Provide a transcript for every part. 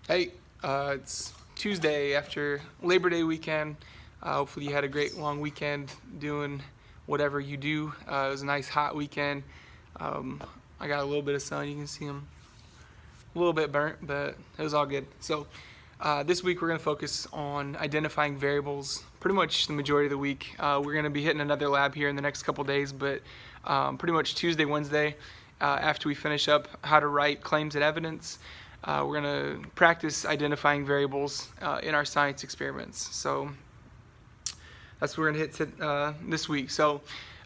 Hey, it's Tuesday after Labor Day weekend. Hopefully you had a great long weekend doing whatever you do. It was a nice hot weekend. I got a little bit of sun. You can see them a little bit burnt, but it was all good. So this week we're going to focus on identifying variables pretty much the majority of the week. We're going to be hitting another lab here in the next couple days, but pretty much Tuesday, Wednesday, after we finish up how to write claims and evidence, we're going to practice identifying variables in our science experiments. So that's what we're going to hit this week. So,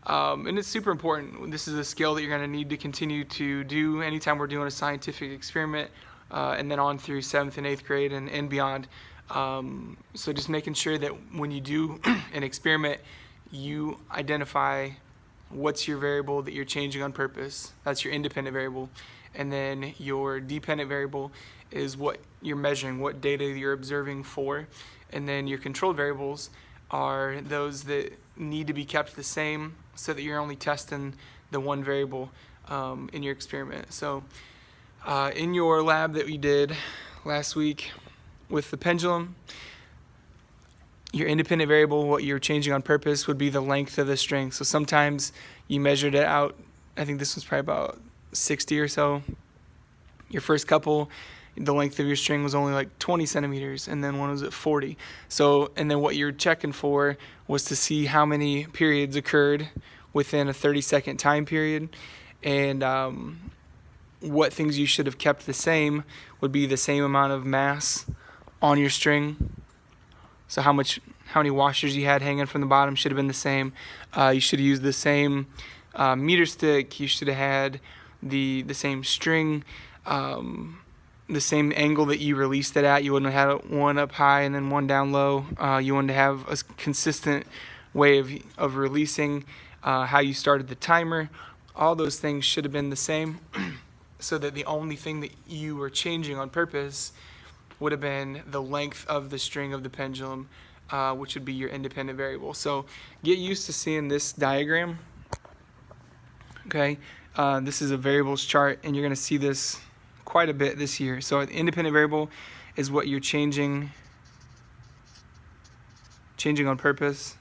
and it's super important. This is a skill that you're going to need to continue to do anytime we're doing a scientific experiment, and then on through 7th and 8th grade and beyond. So just making sure that when you do an experiment, you identify what's your variable that you're changing on purpose. That's your independent variable. And then your dependent variable is what you're measuring, what data you're observing for. And then your controlled variables are those that need to be kept the same so that you're only testing the one variable in your experiment. So in your lab that we did last week with the pendulum, your independent variable, what you're changing on purpose, would be the length of the string. So sometimes you measured it out. I think this was probably about 60 or so. Your first couple, the length of your string was only like 20 centimeters, and then one was at 40. So, and then what you're checking for was to see how many periods occurred within a 30-second time period, and what things you should have kept the same would be the same amount of mass on your string. So how many washers you had hanging from the bottom should have been the same. You should have used the same meter stick. You should have had the same string, the same angle that you released it at. You wouldn't have had one up high and then one down low. You wanted to have a consistent way of releasing, how you started the timer. All those things should have been the same, so that the only thing that you were changing on purpose would have been the length of the string of the pendulum, which would be your independent variable. So get used to seeing this diagram. Okay, this is a variables chart, and you're going to see this quite a bit this year. So the independent variable is what you're changing on purpose.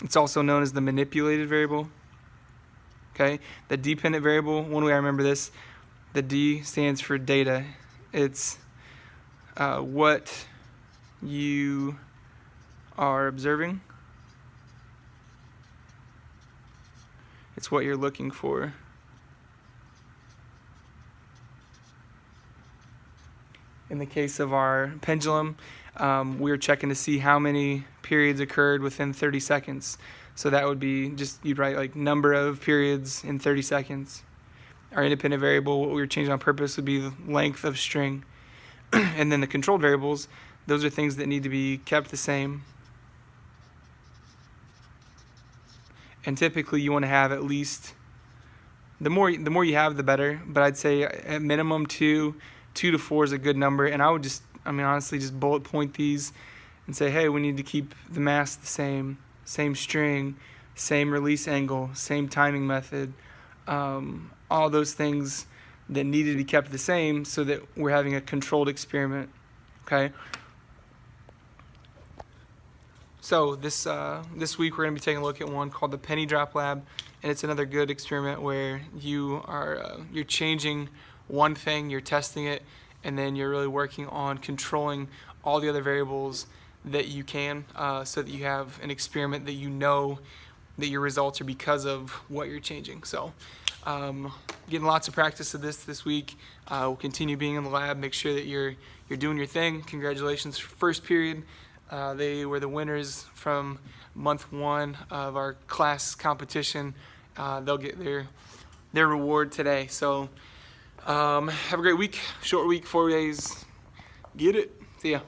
It's also known as the manipulated variable. Okay, the dependent variable, one way I remember this, the D stands for data. It's what you are observing. It's what you're looking for. In the case of our pendulum, we were checking to see how many periods occurred within 30 seconds. So that would be just, you'd write like number of periods in 30 seconds. Our independent variable, what we were changing on purpose, would be the length of string. And then the controlled variables, those are things that need to be kept the same. And typically you want to have at least, the more you have, the better. But I'd say at minimum 2 to 4 is a good number. And I would honestly just bullet point these and say, hey, we need to keep the mass the same string, same release angle, same timing method, all those things that needed to be kept the same so that we're having a controlled experiment. Okay. So this week we're going to be taking a look at one called the penny drop lab, and it's another good experiment where you're changing one thing, you're testing it, and then you're really working on controlling all the other variables that you can, so that you have an experiment that you know that your results are because of what you're changing. So getting lots of practice of this week. We'll continue being in the lab. Make sure that you're doing your thing. Congratulations for first period. They were the winners from month 1 of our class competition. They'll get their reward today. So have a great week. Short week, 4 days. Get it. See ya.